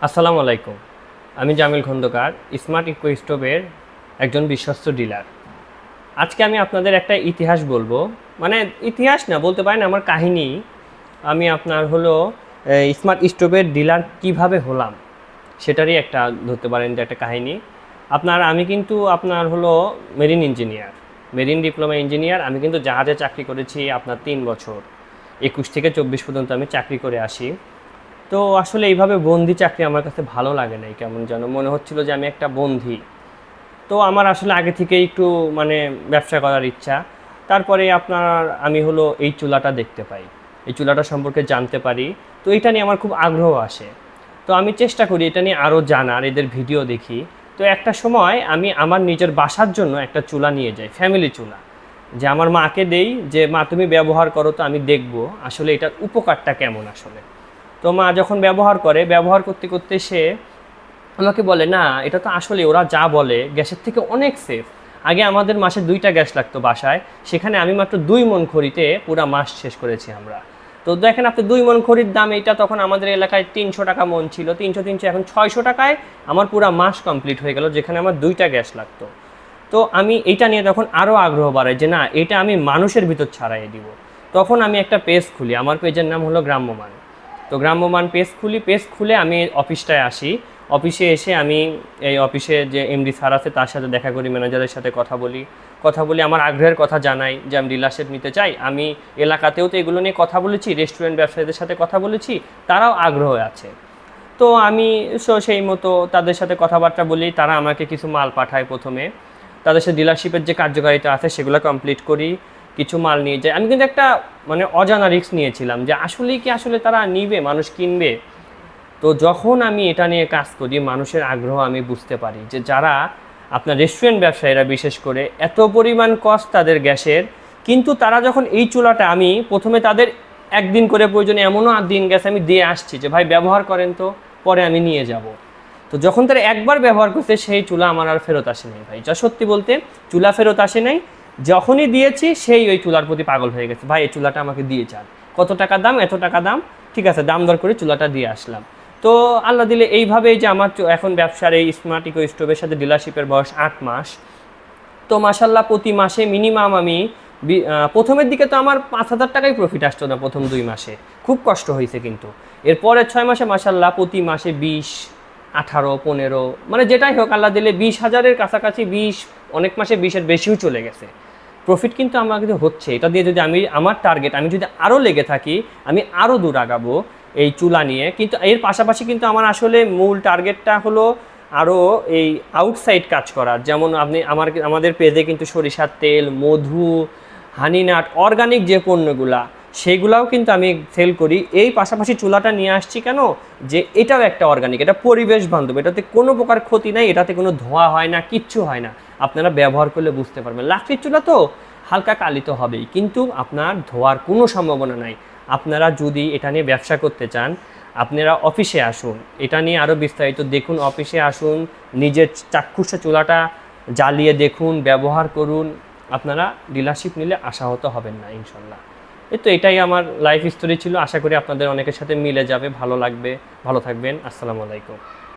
আসসালামু আলাইকুম। আমি জামিল খন্দকার, স্মার্ট ইকো স্টোভের একজন বিশ্বস্ত ডিলার। আজকে আমি আপনাদের একটা ইতিহাস বলবো, মানে ইতিহাস না বলতে পারেন, আমার কাহিনী। আমি আপনার হলো স্মার্ট স্টোভের ডিলার কিভাবে হলাম সেটারই একটা ধরতে পারেন যে একটা কাহিনী। আমি কিন্তু আপনার হলো marine engineer, marine diploma engineer. আমি কিন্তু জাহাজে চাকরি করেছি আপনার 3 বছর, 21 থেকে 24 পর্যন্ত আমি চাকরি করে আসি। তো আসলে এইভাবে বন্দি চাকরি আমার কাছে ভালো লাগে নাই, কেমন যেন মনে হচ্ছিল যে আমি একটা বন্দি। তো আমার আসলে আগে থেকে একটু মানে ব্যবসা করার ইচ্ছা। তারপরে আমি হলো এই চুলাটা দেখতে পাই, এই চুলাটা সম্পর্কে জানতে পারি। তো এটা নিয়ে আমার খুব আগ্রহ আসে। তো আমি চেষ্টা করি এটা নিয়ে আরও জানার, এদের ভিডিও দেখি। তো একটা সময় আমি আমার নিজের বাসার জন্য একটা চুলা নিয়ে যাই, ফ্যামিলি চুলা, যে আমার মাকে দেই, যে মা তুমি ব্যবহার করো, তো আমি দেখব আসলে এটার উপকারটা কেমন আসলে। তো মা যখন ব্যবহার করতে করতে সে আমাকে বলে, না এটা তো আসলে ওরা যা বলে গ্যাসের থেকে অনেক সেফ। আগে আমাদের মাসে 2টা গ্যাস লাগতো বাসায়, সেখানে আমি মাত্র 2 মণ খড়িতে পুরা মাস শেষ করেছি আমরা। তো দেখেন আপনি 2 মণ খড়ির দাম, এটা তখন আমাদের এলাকায় 300 টাকা মণ ছিল, 300 এখন 600 টাকায় আমার পুরা মাস কমপ্লিট হয়ে গেল, যেখানে আমার 2টা গ্যাস লাগতো। তো আমি এইটা নিয়ে তখন আরও আগ্রহ বাড়াই যে না, এটা আমি মানুষের ভিতর ছড়াইয়ে দিব। তখন আমি একটা পেজ খুলি, আমার পেজের নাম হলো গ্রাম্যমান। তো গ্রাম্যমান পেজ খুলে আমি অফিসটায় আসি। অফিসে এসে আমি এই অফিসে যে এমডি স্যার আছে তার সাথে দেখা করি, ম্যানেজারের সাথে কথা বলি আমার আগ্রহের কথা জানাই যে আমি ডিলারশিপ নিতে চাই। আমি এলাকাতেও তো এগুলো নিয়ে কথা বলেছি, রেস্টুরেন্ট ব্যবসায়ীদের সাথে কথা বলেছি, তারাও আগ্রহ আছে। তো আমি সেই মতো তাদের সাথে কথাবার্তা বলি, তারা আমাকে কিছু মাল পাঠায়। প্রথমে তাদের সাথে ডিলারশিপের যে কার্যকারিতা আছে সেগুলো কমপ্লিট করি, কিছু মাল নিয়ে যাই। আমি কিন্তু একটা মানে অজানা রিস্ক নিয়েছিলাম যে আসলে তারা নিবে, মানুষ কিনবে। তো যখন আমি এটা নিয়ে কাজ করি, মানুষের আগ্রহ আমি বুঝতে পারি যে যারা আপনার রেস্টুরেন্ট ব্যবসায়ীরা বিশেষ করে এত পরিমাণ কস্ট তাদের গ্যাসের, কিন্তু তারা যখন এই চুলাটা, আমি প্রথমে তাদের একদিন করে প্রয়োজনে এমনও দিন গ্যাস আমি দিয়ে আসছি যে ভাই ব্যবহার করেন, তো পরে আমি নিয়ে যাব। তো যখন তারা একবার ব্যবহার করছে সেই চুলা আমার আর ফেরত আসে নাই ভাই, যা সত্যি বলতে চুলা ফেরত আসে নাই। যখনই দিয়েছি সেই ওই চুলার প্রতি পাগল হয়ে গেছে, ভাই এই চুলাটা আমাকে দিয়ে যান, কত টাকা দাম, এত টাকা দাম, ঠিক আছে দাম দর করে চুলাটা দিয়ে আসলাম। তো আল্লাহ দিলে এইভাবেই যে আমার এখন ব্যবসার এই স্মার্ট ইকো স্টোভের সাথে ডিলারশিপের বয়স 8 মাস। তো মাসাল্লাহ প্রতি মাসে মিনিমাম আমি প্রথমের দিকে তো আমার 5,000 টাকাই প্রফিট আসতো না, প্রথম 2 মাসে খুব কষ্ট হয়েছে, কিন্তু এরপরের 6 মাসে মাসাল্লাহ প্রতি মাসে 20, 18, 15, মানে যেটাই হোক আল্লাহ দিলে 20,000-এর কাছাকাছি, 20, অনেক মাসে 20-এর বেশিও চলে গেছে প্রফিট। কিন্তু আমার কিন্তু হচ্ছে, এটা দিয়ে যদি আমার টার্গেট, আমি যদি আরও লেগে থাকি, আমি আরও দূর আগাবো এই চুলা নিয়ে। কিন্তু এর পাশাপাশি কিন্তু আমার আসলে মূল টার্গেটটা হলো আরও এই আউটসাইড কাজ করার। যেমন আমাদের পেজে কিন্তু সরিষার তেল, মধু, হানিনাট, অর্গানিক যে পণ্যগুলা সেইগুলাও কিন্তু আমি সেল করি। এই পাশাপাশি চুলাটা নিয়ে আসছি কেন, যে এটাও একটা অর্গানিক, এটা পরিবেশ বান্ধব, এটাতে কোনো প্রকার ক্ষতি নাই, এটাতে কোনো ধোঁয়া হয় না, কিচ্ছু হয় না। আপনারা ব্যবহার করলে বুঝতে পারবেন, লাকড়ির চুলা তো হালকা কালিত হবেই, কিন্তু আপনার ধোয়ার কোনো সম্ভাবনা নাই। আপনারা যদি এটা নিয়ে ব্যবসা করতে চান, আপনারা অফিসে আসুন, এটা নিয়ে আরও বিস্তারিত দেখুন। অফিসে আসুন, নিজের চাক্ষুষে চুলাটা জ্বালিয়ে দেখুন, ব্যবহার করুন। আপনারা ডিলারশিপ নিলে আশাহত হবেন না ইনশাল্লাহ। তো এটাই আমার লাইফ স্টোরি ছিল। আশা করি আপনাদের অনেকের সাথে মিলে যাবে, ভালো লাগবে। ভালো থাকবেন। আসসালামু আলাইকুম।